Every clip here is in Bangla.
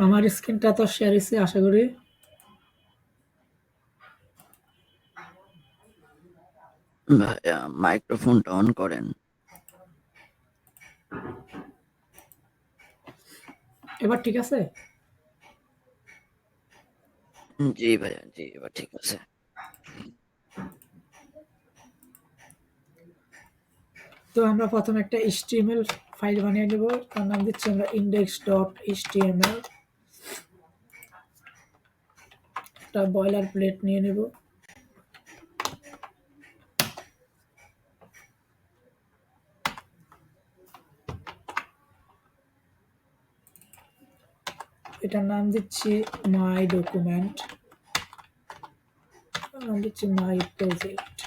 আমার স্ক্রিনটা তো শেয়ার হয়েছে আশা করি। ভাইয়া মাইক্রোফোনটা অন করেন। এবার ঠিক আছে? জি ভাইয়া, জি এবার ঠিক আছে। তো আমরা প্রথমে একটা HTML ফাইল বানিয়ে নেব, তার নাম দিচ্ছি আমরা index.html। একটা বয়লার প্লেট নিয়ে নেব। এটার নাম দিচ্ছি মাই ডকুমেন্ট, নাম দিচ্ছি মাই প্রজেক্ট।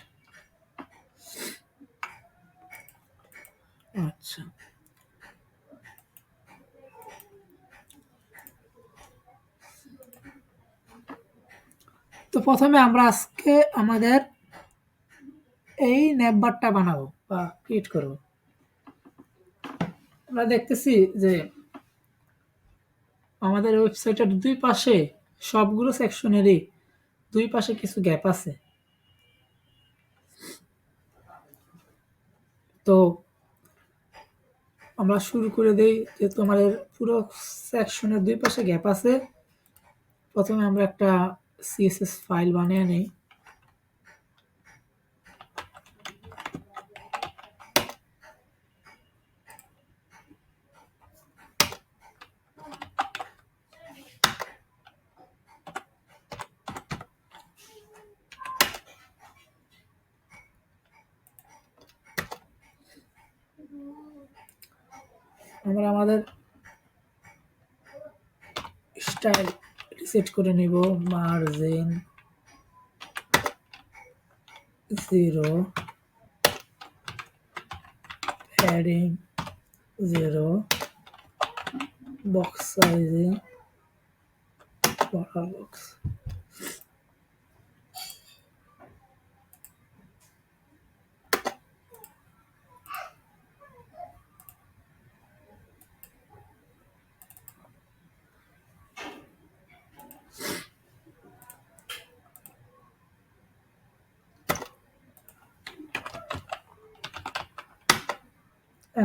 আচ্ছা, তো প্রথমে আমরা আজকে আমাদের এই নেটবারটা বানাবো বা ক্রিয়েট করব। আমরা দেখতেছি যে আমাদের ওয়েবসাইটের দুই পাশে সবগুলো সেকশনেরই দুই পাশে কিছু গ্যাপ আছে। তো আমরা শুরু করে দেই, যেহেতু আমাদের পুরো সেকশনের দুই পাশে গ্যাপ আছে। প্রথমে আমরা একটা সিএসএস ফাইল বানিয়ে নিই। আমরা আমাদের স্টাইল রিসেট করে নিব, margin 0, padding 0, box sizing border box.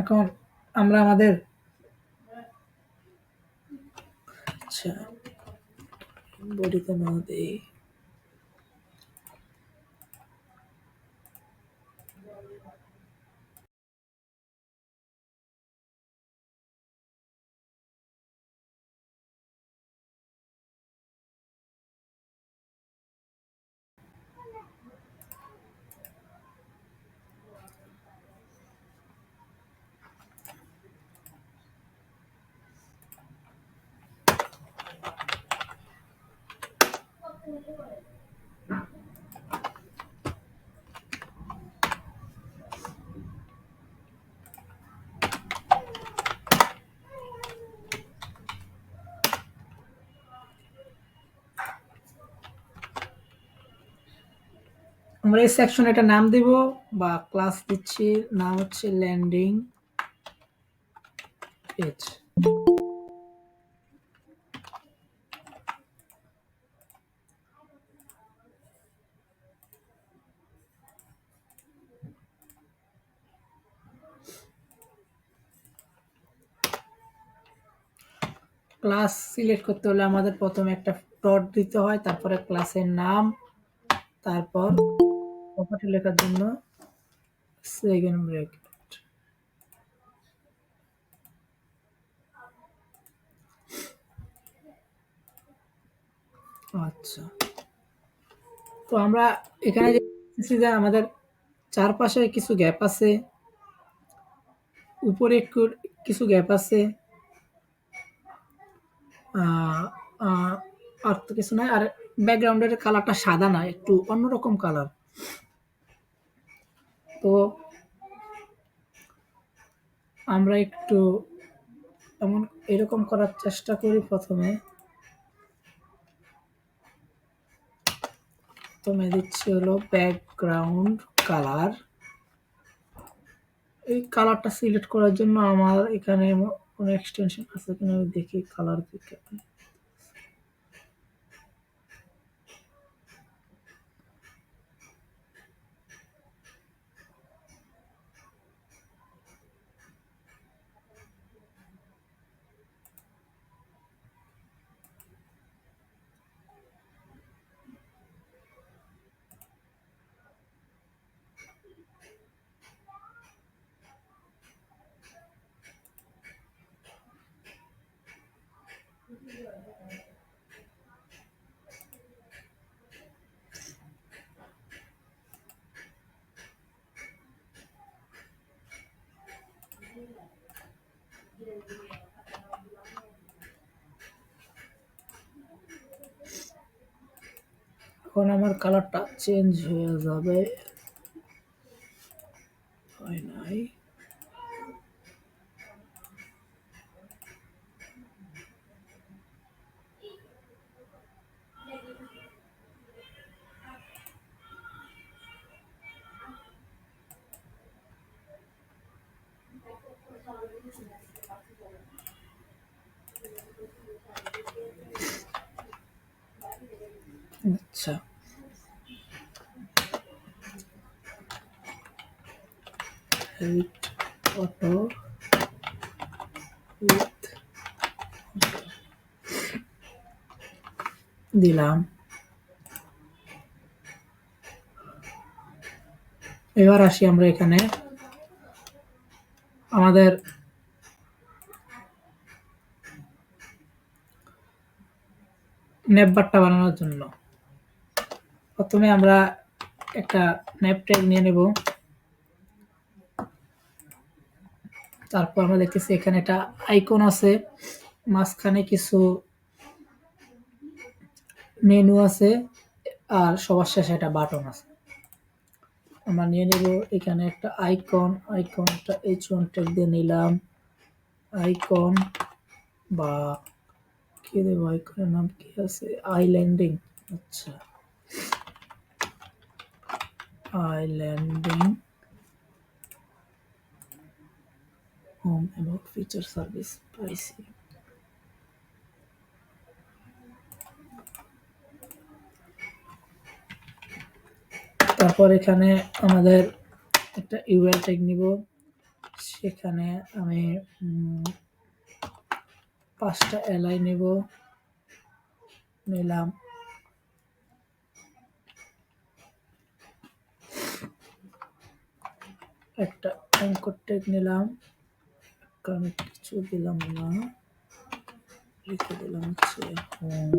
এখন আমরা আমাদের আচ্ছা বডিতে না দেই, আমরা এই সেকশনে একটা নাম দিব বা ক্লাস দিচ্ছি, নাম হচ্ছে ল্যান্ডিং পেজ। ক্লাস সিলেক্ট করতে হলে আমাদের প্রথমে একটা ডট দিতে হয়, তারপরে ক্লাসের নাম, তারপর প্রপার্টি লেখার জন্য সেকেন্ড ব্র্যাকেট। আচ্ছা, তো আমরা এখানে দেখতেছি যে আমাদের চারপাশে কিছু গ্যাপ আছে, উপরে একটু কিছু গ্যাপ আছে, আর তো কিছু নাই। আর ব্যাকগ্রাউন্ডের কালারটা সাদা না, একটু অন্যরকম কালার। তো আমরা একটু এরকম করার চেষ্টা করি। প্রথমে দিচ্ছি হলো ব্যাকগ্রাউন্ড কালার। এই কালারটা সিলেক্ট করার জন্য আমার এখানে কোনো এক্সটেনশন আছে কিনা আমি দেখি, কালার দিকে এখন আমার কালারটা চেঞ্জ হয়ে যাবে। হয় নাই। আচ্ছা, হেল্প অটো উইথ দিলাম। এবার আসি আমরা এখানে আমাদের নেপবারটা বানানোর জন্য প্রথমে আমরা একটা নেপ ট্যাগ নিয়ে নেব। তারপর আমরা দেখতেছি এখানে একটা আইকন আছে, মাঝখানে কিছু মেনু আছে, আর সবার শেষে একটা বাটন আছে। আমরা নিয়ে নেব এখানে একটা আইকনটা H1 ট্যাগ দিয়ে নিলাম। আইকন বা কি দেব, আইকনের নাম কি আছে, আইল্যান্ডিং। আচ্ছা, আইল্যান্ডিং হোম এবং ফিচার সার্ভিস প্রাইসি। তারপর এখানে আমাদের একটা ইউআরএল ট্যাগ নিব। সেখানে আমি 5টা এলআই নেব, নিলাম। একটা অ্যাঙ্কর ট্যাগ নিলাম, কারণ কিছু দিলাম না, লিখে দিলাম হচ্ছে হোম।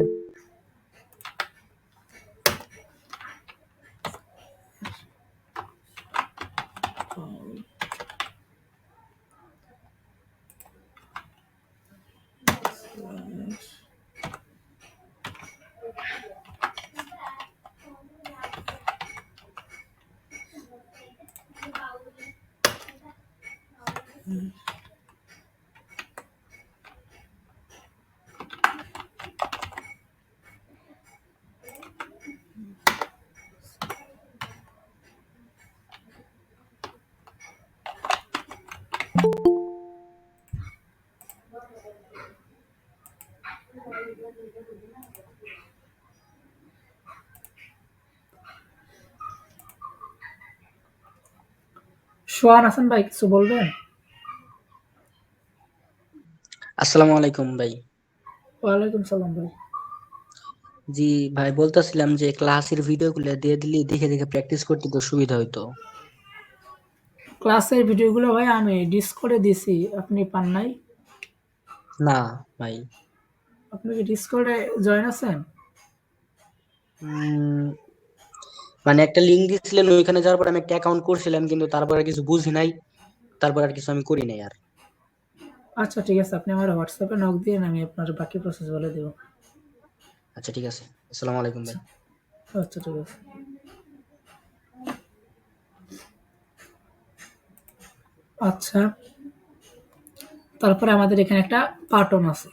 সোহান হাসান ভাই, কিছু বলবেন? আসসালামু আলাইকুম ভাই। ওয়ালাইকুম সালাম ভাই। জি ভাই, বলতেছিলাম যে ক্লাসের ভিডিওগুলো দিয়ে দিলে দেখে দেখে প্র্যাকটিস করতে তো সুবিধা হইতো। ক্লাসের ভিডিওগুলো ভাই আমি ডিসকর্ডে দিছি, আপনি পান নাই? না ভাই, আপনি কি ডিসকর্ডে জয়েন আছেন? উম, মানে একটা লিঙ্ক দিছিলেন, ওইখানে যাওয়ার পর আমি একটা অ্যাকাউন্ট করছিলাম, কিন্তু তারপর আর কিছু বুঝি নাই, তারপর আর কিছু আমি করি নাই আর। আচ্ছা ঠিক আছে, আপনি আমার হোয়াটসঅ্যাপে নক দিন, আমি আপনার বাকি প্রসেস বলে দেব। আচ্ছা ঠিক আছে, আসসালামু আলাইকুম ভাই। আচ্ছা ঠিক আছে। আচ্ছা, তারপরে আমাদের এখানে একটা বাটন আছে,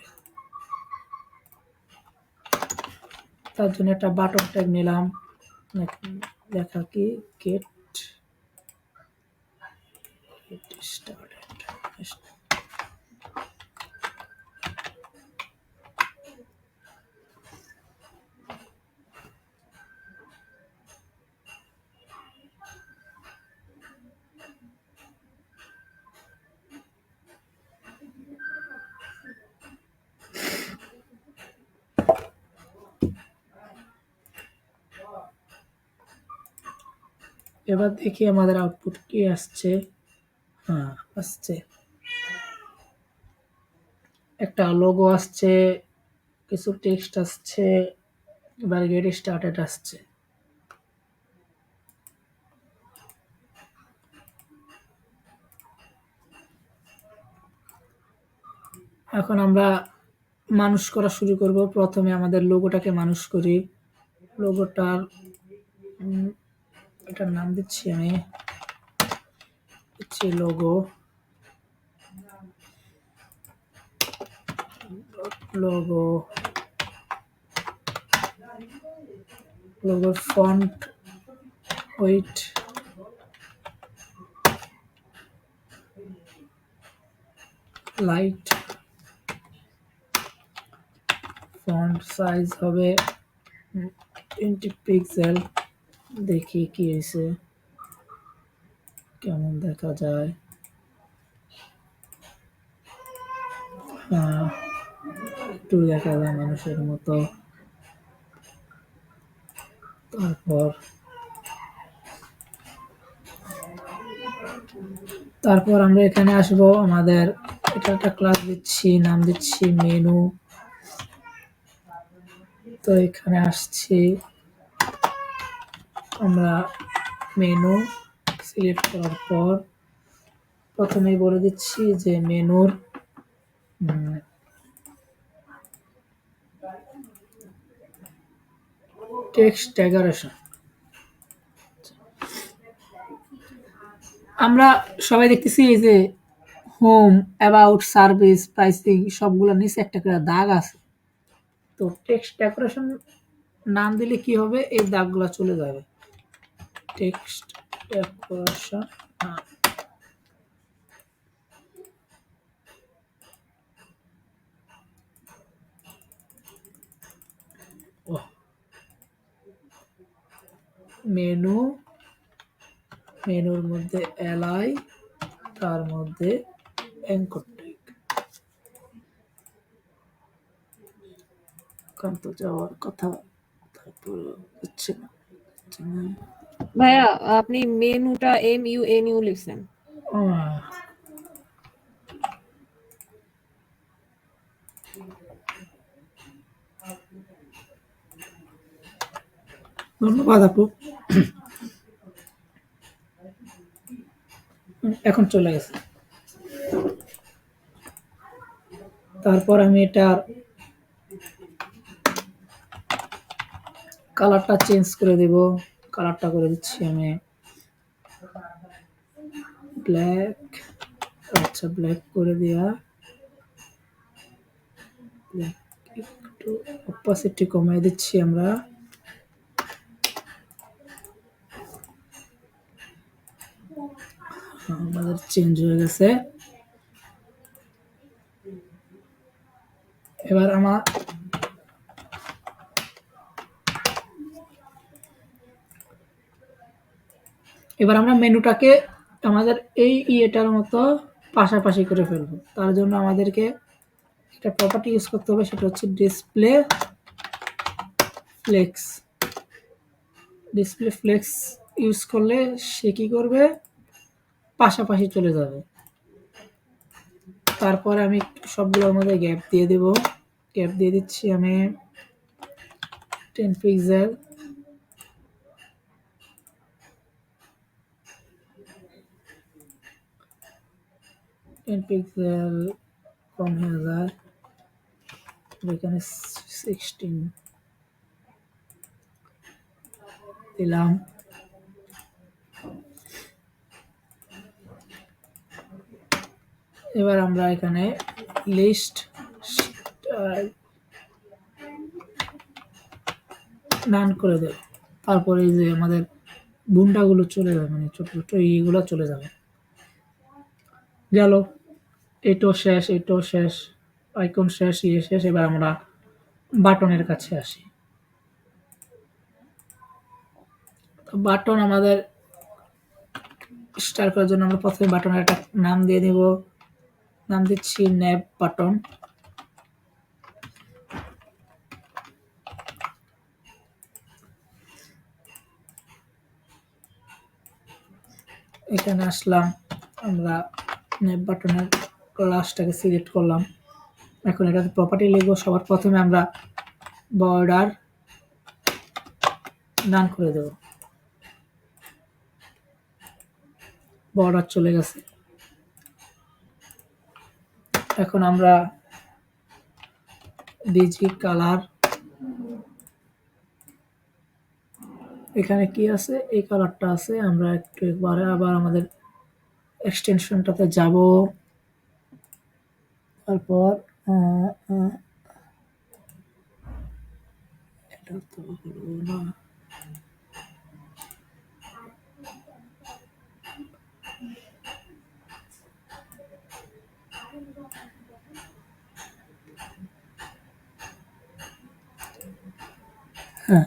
তার জন্য একটা বাটন ট্যাগ নিলাম। লেখা কি, গেট স্টার্টেড। এবার দেখি আমাদের আউটপুট কি আসছে। হ্যাঁ, আসছে, একটা লোগো আসছে, কিছু টেক্সট আসছে, এবার গেট স্টার্টেড আসছে। এখন আমরা মানুষ করা শুরু করব। প্রথমে আমাদের লোগোটাকে মানুষ করি। লোগোটার এটার নাম দিচ্ছি আমি, দিচ্ছি লোগো। লোগো লোগোর font weight light, font size হবে 20 পিক্সেল। দেখি কি হয়েছে, কেমন দেখা যায়। হ্যাঁ, একটু দেখা যায় মানুষের মতো। তারপর আমরা এখানে আসবো, আমাদের এটা একটা ক্লাস দিচ্ছি, নাম দিচ্ছি মেনু। তো এখানে আসছি, আমরা মেনু সিলেক্ট করার পর প্রথমেই বলে দিচ্ছি যে মেনুর টেক্সট ডেকোরেশন। আমরা সবাই দেখতেছি এই যে হোম, অ্যাবাউট, সার্ভিস, প্রাইসিং সবগুলোর নিচে একটা করে দাগ আছে। তো টেক্সট ডেকোরেশন নাম দিলে কি হবে, এই দাগগুলো চলে যাবে। টেক্সট ডেকোরেশন মেনু, মেনুর মধ্যে এলআই, তার মধ্যে অ্যাঙ্কর ট্যাগ। কান্ত যাওয়ার কথা, তারপরে হচ্ছে না। ভাইয়া আপনি মেনুটা MUNU লিখছেন। ধন্যবাদ আপু। এখন চলে গেছে। তারপর আমি এটার কালারটা চেঞ্জ করে দেব। কালারটা করে দিচ্ছি আমি ব্ল্যাক। আচ্ছা, ব্ল্যাক করে দেয়া, একটু অপাসিটি কমাই দিচ্ছি আমরা। আমাদের চেঞ্জ হয়ে গেছে। এবার আমরা মেনুটাকে আমাদের এই ইয়েটার মতো পাশাপাশি করে ফেলবো। তার জন্য আমাদেরকে একটা প্রপার্টি ইউজ করতে হবে, সেটা হচ্ছে display flakes. Display flakes use করলে সে কি করবে, পাশাপাশি চলে যাবে। তারপরে আমি সবগুলোর মধ্যে গ্যাপ দিয়ে দেব। গ্যাপ দিয়ে দিচ্ছি আমি 10 পিক্সেল। পিক্সেল কম হয়ে যায়, এখানে 16 দিলাম। এবার আমরা এখানে লিস্ট নান করে দেব। তারপরে এই যে আমাদের বুন্ডাগুলো চলে যাবে, মানে ছোট ছোট এইগুলো চলে যাবে। গেল, এটাও শেষ, এটাও শেষ, আইকন শেষ, ইয়ে শেষ। এবার আমরা বাটনের কাছে আসি। বাটন আমাদের স্টার্ট করার জন্য আমরা প্রথমে বাটনের একটা নাম দিয়ে দেব। নাম দিচ্ছি ন্যাব বাটন। এখানে আসলাম, আমরা ন্যাব বাটনের ক্লাসটাকে সিলেক্ট করলাম। এখন এটাতে প্রপার্টি লিখবো। সবার প্রথমে আমরা বর্ডার নান করে দেব। বর্ডার চলে গেছে। এখন আমরা ডিজি কালার, এখানে কি আছে, এই কালারটা আছে। আমরা একটু একবারে আবার আমাদের এক্সটেনশনটাতে যাব। তারপর এটা তো হলো না। হ্যাঁ,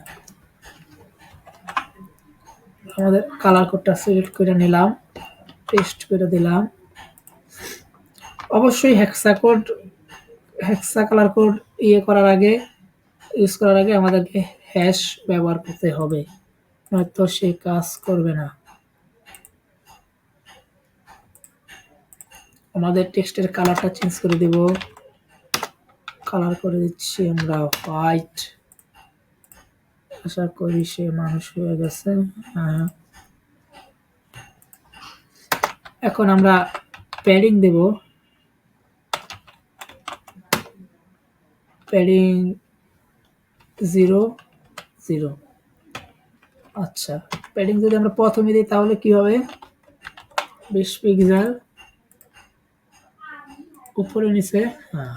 আমাদের কালার কোডটা সিলেক্ট করে নিলাম, পেস্ট করে দিলাম। অবশ্যই হেক্সা কালার কোড ইউজ করার আগে আমাদেরকে হ্যাশ ব্যবহার করতে হবে, নয়তো সে কাজ করবে না। আমাদের টেক্সটের কালারটা চেঞ্জ করে দেব। কালার করে দিচ্ছি আমরা হোয়াইট। আশা করি সে মানুষ হয়ে গেছে। হ্যাঁ, এখন আমরা প্যাডিং দেব। প্যাডিং 0 0। আচ্ছা, প্যাডিং যদি আমরা প্রথমে দিই তাহলে কি হবে, 20 পিক্সেল উপরে নিচে। হ্যাঁ,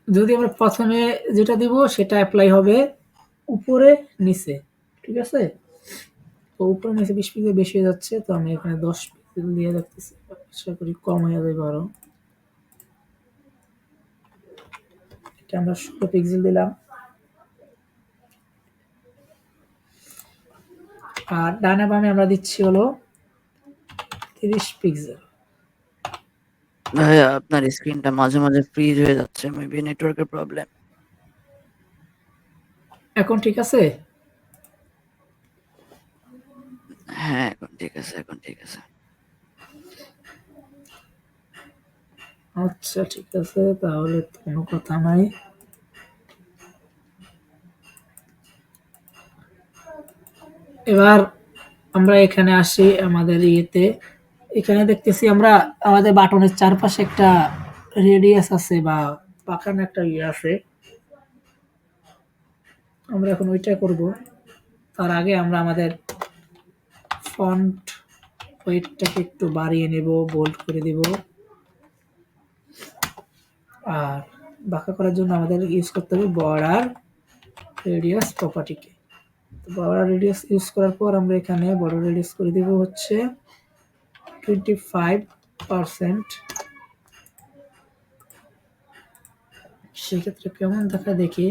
যদি আমরা প্রথমে যেটা দিব সেটা অ্যাপ্লাই হবে উপরে নিচে, ঠিক আছে। তো উপরে নিচে 20 পিক্সেল বেশি হয়ে যাচ্ছে, তো আমি এখানে 10 পিক্সেল দিয়ে রাখতেছি। আশা করি কম হয়ে যাবে আরো। এটা আমরা 16 পিক্সেল দিলাম। আর ডানে বামে আমরা দিচ্ছি হলো 30 পিক্সেল। ভাইয়া আপনার স্ক্রিনটা মাঝে মাঝে ফ্রিজ হয়ে যাচ্ছে, মেবি নেটওয়ার্কের প্রবলেম। এখন ঠিক আছে? হ্যাঁ, এখন ঠিক আছে, এখন ঠিক আছে। আচ্ছা, ঠিক আছে, তাহলে তো কোনো কথা নাই। এবার আমরা এখানে আসি আমাদের ইয়েতে। এখানে দেখতেছি আমরা আমাদের বাটনের চারপাশে একটা রেডিয়াস আছে বা পাকানো একটা ইয়ে আছে। আমরা এখন ওইটা করব। তার আগে আমরা আমাদের ফন্ট ওয়েটটাকে একটু বাড়িয়ে নেব, বোল্ড করে দেব। আর বাঁকা করার জন্য আমাদের ইউজ করতে হবে বর্ডার রেডিয়াস প্রপার্টিকে। বর্ডার রেডিয়াস ইউজ করার পর আমরা এখানে বর্ডার রেডিয়াস করে দেব হচ্ছে 25%। সেক্ষেত্রে কেমন দেখা দেখি,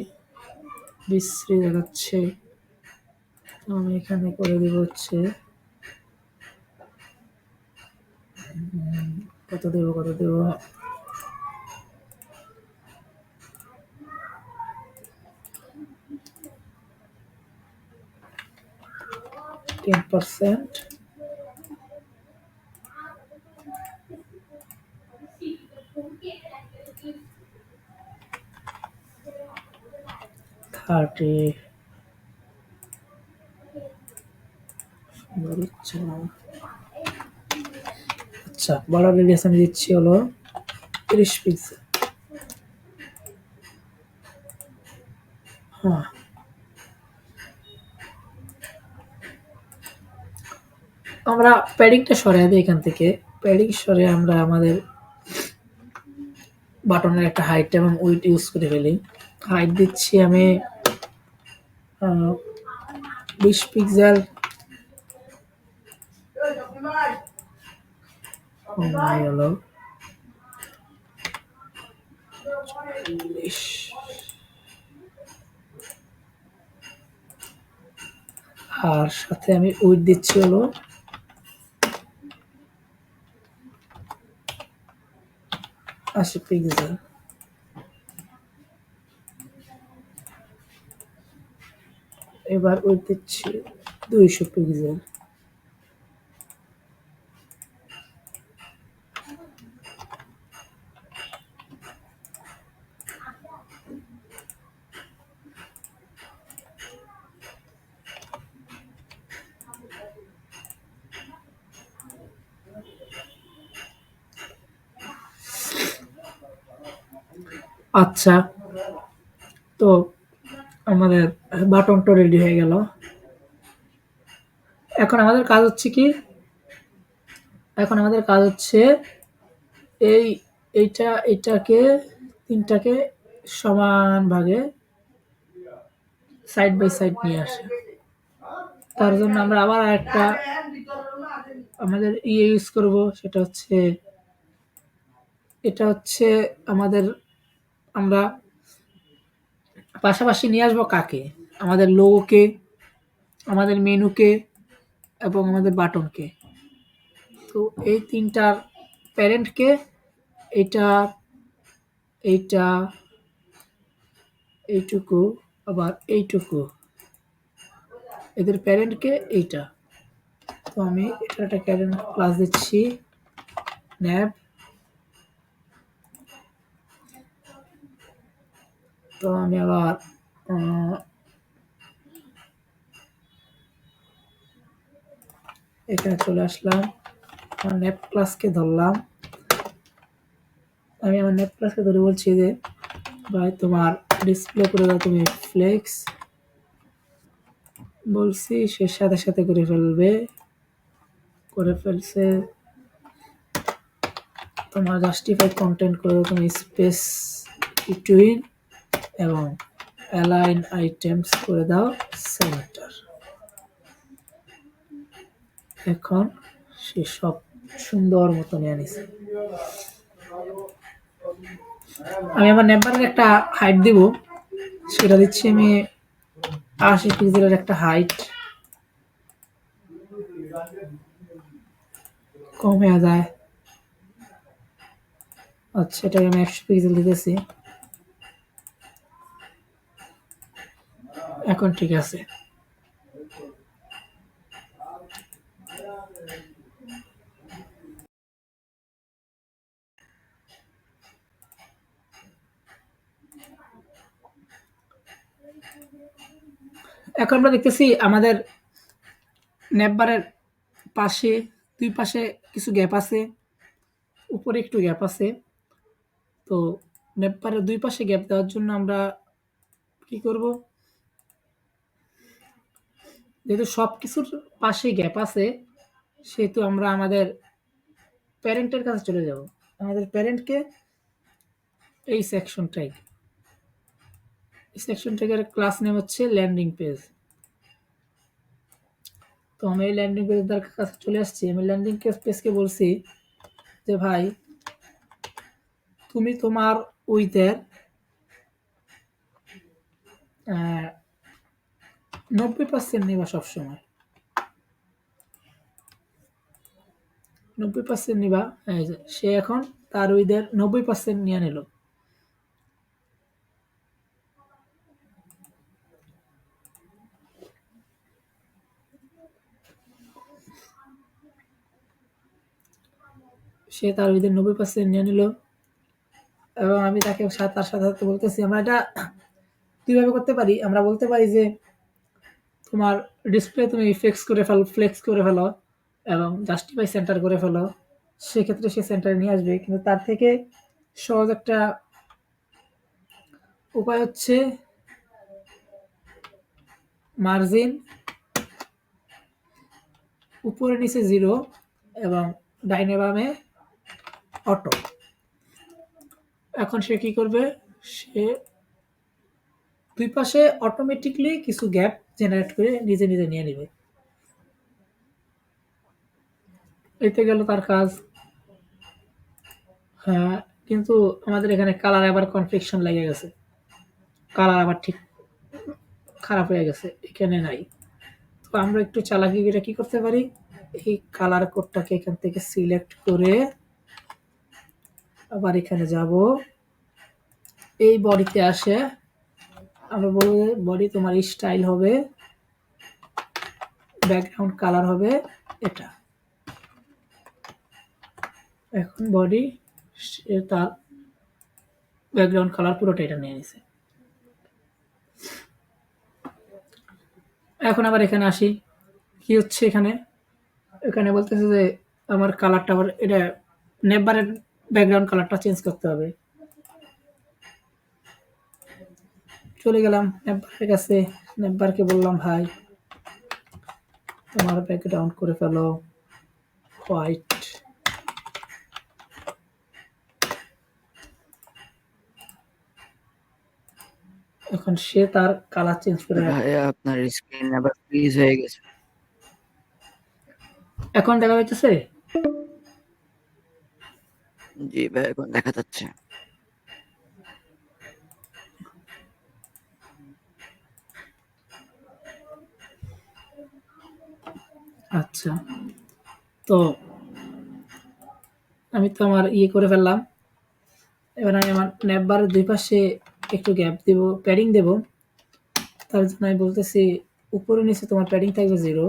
বিশ্রী দেখাচ্ছে। আমি এখানে করে দেব হচ্ছে কত দেব 10%। 30। আচ্ছা, বর্ডার রেডিয়াস আমি দিচ্ছি হলো 30 পিক্সেল। হ্যাঁ, আমরা প্যাডিংটা সরিয়ে দিই এখান থেকে। প্যাডিং সরিয়ে আমরা আমাদের বাটনের একটা হাইট এবং উইডথ ইউজ করে ফেলি। হাইট দিচ্ছি আমি 20 পিক্সেল। হলো 40। আর সাথে আমি উইডথ দিচ্ছি হলো 80 পিক্সেল। এবার উইডথ দিচ্ছি 200 পিক্সেল। আচ্ছা, তো আমাদের বাটনটা রেডি হয়ে গেল। এখন আমাদের কাজ হচ্ছে কি? এখন আমাদের কাজ হচ্ছে এই এটাকে ৩টাকে সমান ভাগে সাইড বাই সাইড নিয়ে আসা। তার জন্য আমরা আবার আরেকটা আমাদের ইউজ করব, সেটা হচ্ছে এটা হচ্ছে আমাদের আমরা পাশাপাশি নিয়ে আসবো কাকে? আমাদের লোগোকে, আমাদের মেনুকে এবং আমাদের বাটনকে। তো এই ৩টার প্যারেন্টকে এইটা, এইটা, এইটুকু আবার এইটুকু, এদের প্যারেন্টকে এইটা। তো আমি এটা একটা ক্লাস দিচ্ছি nav। তো আমি আবার এখানে চলে আসলাম, আমার nav ক্লাসকে ধরলাম। আমি আমার nav ক্লাসকে ধরে বলছি যে ভাই তোমার ডিসপ্লে করে দাও তুমি ফ্লেক্স, বলছি সে সাথে সাথে করে ফেলবে, করে ফেলছে। তোমার জাস্টিফাই কন্টেন্ট করে দাও তুমি স্পেস বিটুইন এবং অ্যালাইন আইটেমস করে দাও সেন্টার। এখন সে সব সুন্দর মতো নিয়ে নিছে। আমি আমার নেম্বারের একটা হাইট দিব, সেটা দিচ্ছি আমি ৮০ পিক্সেলের একটা হাইট। কমে যায়, আচ্ছা এটাকে আমি ১০০ পিক্সেল দিতেছি। এখন ঠিক আছে। এখন আমরা দেখতেছি আমাদের নেটবারের পাশে, দুই পাশে কিছু গ্যাপ আছে, উপরে একটু গ্যাপ আছে। তো নেটবারের দুই পাশে গ্যাপ দেওয়ার জন্য আমরা কি করব? যেহেতু সবকিছুর পাশে গ্যাপ আছে, সেহেতু আমরা আমাদের প্যারেন্টের কাছে চলে যাব। আমাদের প্যারেন্টকে এই সেকশনটাই, এই সেকশনটার ক্লাস নেম হচ্ছে ল্যান্ডিং পেজ। তো আমি এই ল্যান্ডিং পেজের কাছে চলে আসছি। আমি ল্যান্ডিং পেজকে বলছি যে ভাই তুমি তোমার উইথের 90% নিবা সবসময়, 90% নিবা। এই যে সে এখন তার উইথের 90% নিয়ে নিল। সে তার উইথের 90% নিয়ে নিল এবং আমি তাকে তার সাথে সাথে বলতেছি আমরা এটা দুইভাবে করতে পারি। আমরা বলতে পারি যে তোমার ডিসপ্লে তুমি ফ্লেক্স করে ফেলো এবং জাস্টিফাই সেন্টার করে ফেলো, সেক্ষেত্রে সে সেন্টারে নিয়ে আসবে। কিন্তু তার থেকে সহজ একটা উপায় হচ্ছে মার্জিন উপরে নিচে 0 এবং ডাইনে বামে অটো। এখন সে কি করবে? সে দুই পাশে অটোমেটিকলি কিছু গ্যাপ জেনারেট করে নিজে নিজে নিয়ে নেবে। এতে গেল তার কাজ। হ্যাঁ, কিন্তু আমাদের এখানে কালার আবার কনফ্লিকশন লেগে গেছে, কালার আবার ঠিক খারাপ হয়ে গেছে, এখানে নাই। তো আমরা একটু চালাকি করে কি করতে পারি? এই কালার কোডটাকে এখান থেকে সিলেক্ট করে আবার এখানে যাব, এই বডিতে আসে আমরা বলবো বডি তোমার স্টাইল হবে, ব্যাকগ্রাউন্ড কালার হবে এটা। এখন বডি তার ব্যাকগ্রাউন্ড কালার পুরোটা এটা নিয়ে নিছে। এখন আবার এখানে আসি, কি হচ্ছে এখানে? এখানে বলতেছে যে আমার কালারটা আবার এটা নেটবারের ব্যাকগ্রাউন্ড কালারটা চেঞ্জ করতে হবে। চলে গেলাম নেব্বারের কাছে। নেব্বারকে বললাম ভাই তোমার ব্যাকগ্রাউন্ড করে ফেলো হোয়াইট। এখন সে তার কালার চেঞ্জ করে ভাইয়া আপনার স্ক্রিন আবার ফ্রিজ হয়ে গেছে। এখন দেখা যাইতেছে? জি ভাই, এখন দেখা যাচ্ছে। আচ্ছা, তো আমি তো আমার ইয়ে করে ফেললাম। এবার আমি আমার নেটবারের দুই পাশে একটু গ্যাপ দেব, প্যাডিং দেব। তার জন্য আমি বলতেছি উপরে নিচে তোমার প্যাডিং থাকবে 0,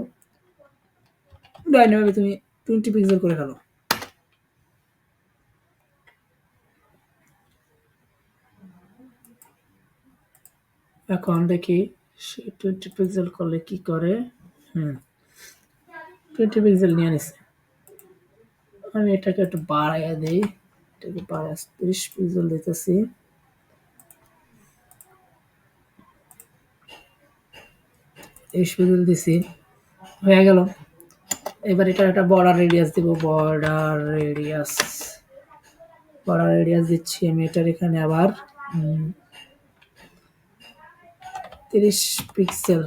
ডাইনামে তুমি 20 পিক্সেল করে ফেলো। এখন দেখি সে 20 পিক্সেল করলে কি করে। 20 পিক্সেল নিয়ে নিছে। আমি এটাকে একটু বাড়াইয়া দিই, এটাকে বাড়াই 30 পিক্সেল দিতেছি। এই পিক্সেল দিছি, হয়ে গেল। এবার এটার একটা বর্ডার রেডিয়াস দিব, বর্ডার রেডিয়াস দিচ্ছি আমি এটার এখানে আবার 30 পিক্সেল।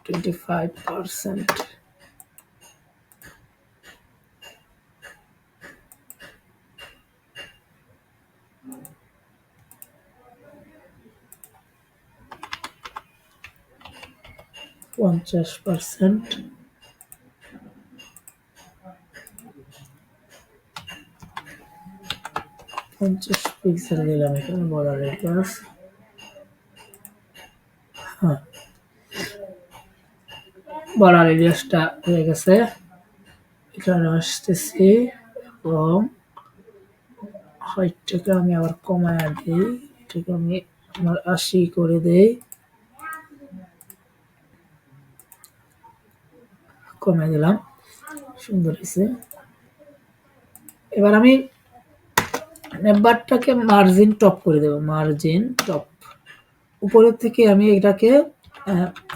%25 50%। পঞ্চাশ পিক্সেল দিলাম এখানে বর্ডার রেডিয়াস। হ্যাঁ, বর্ডার রেডিয়াসটা হয়ে গেছে। এখানে আসতেছি এবং হাইটটাকে আমি আবার কমায় দিই, এটাকে আমি আমার 80 করে দেই, কমায় দিলাম, সুন্দর হয়েছে। এবার আমি নেটবারটাকে মার্জিন টপ করে দেব, মার্জিন টপ। উপরের থেকে আমি এটাকে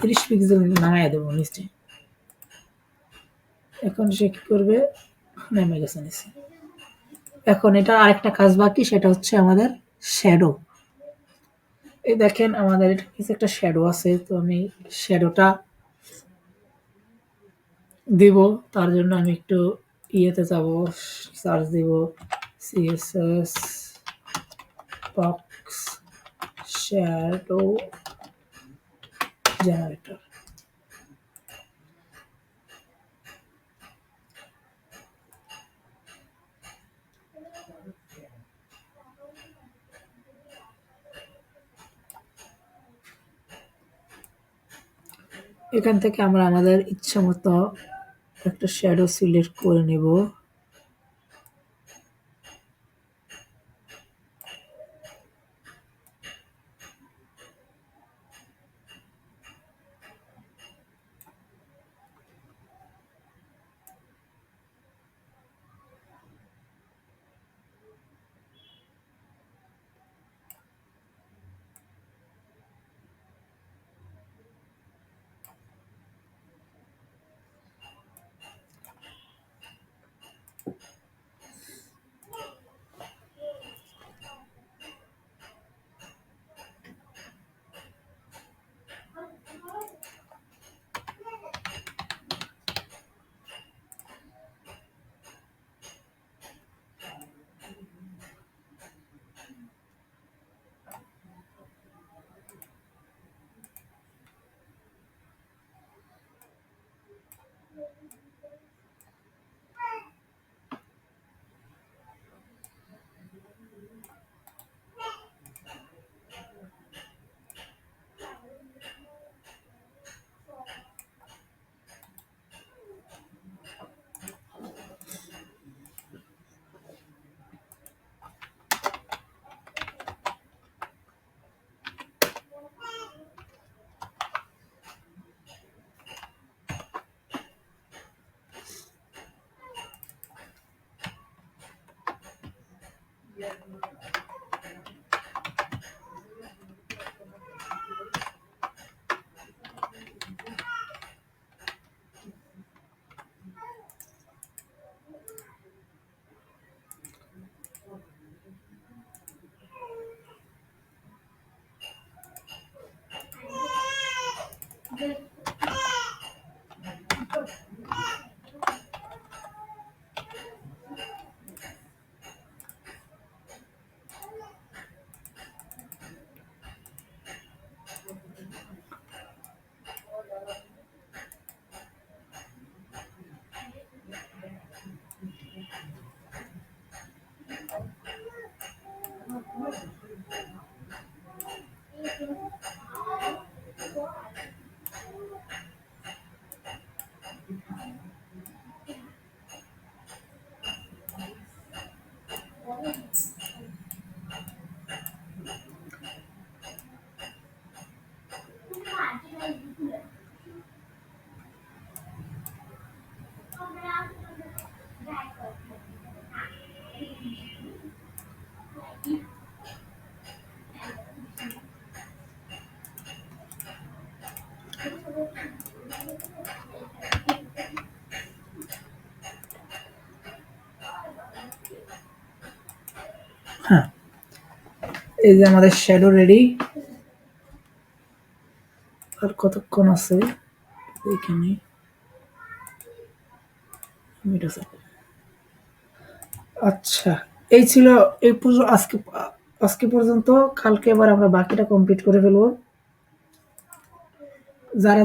30 পিক্সেল নামাইয়া দেবো নিচে। এখন সে কি করবে, নেমে গেছে নিচে। এখন এটা আরেকটা কাজ বাকি, সেটা হচ্ছে আমাদের শ্যাডো। এই দেখেন আমাদের এটা কিছু একটা শ্যাডো আছে, তো আমি শ্যাডোটা দিব। তার জন্য আমি একটু ইয়েতে যাব, সার্চ দিব সিএসএস বক্স শ্যাডো জেনারেটর। এখান থেকে আমরা আমাদের ইচ্ছা মতো একটা শ্যাডো সিলেক্ট করে নেব। হ্যাঁ, এই যে আমাদের শ্যাডো রেডি। আর কতক্ষণ আছে এখানে? আচ্ছা, এই ছিল এই আজকে পর্যন্ত। কালকে এবার আমরা বাকিটা কমপ্লিট করে ফেলবো।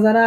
যারা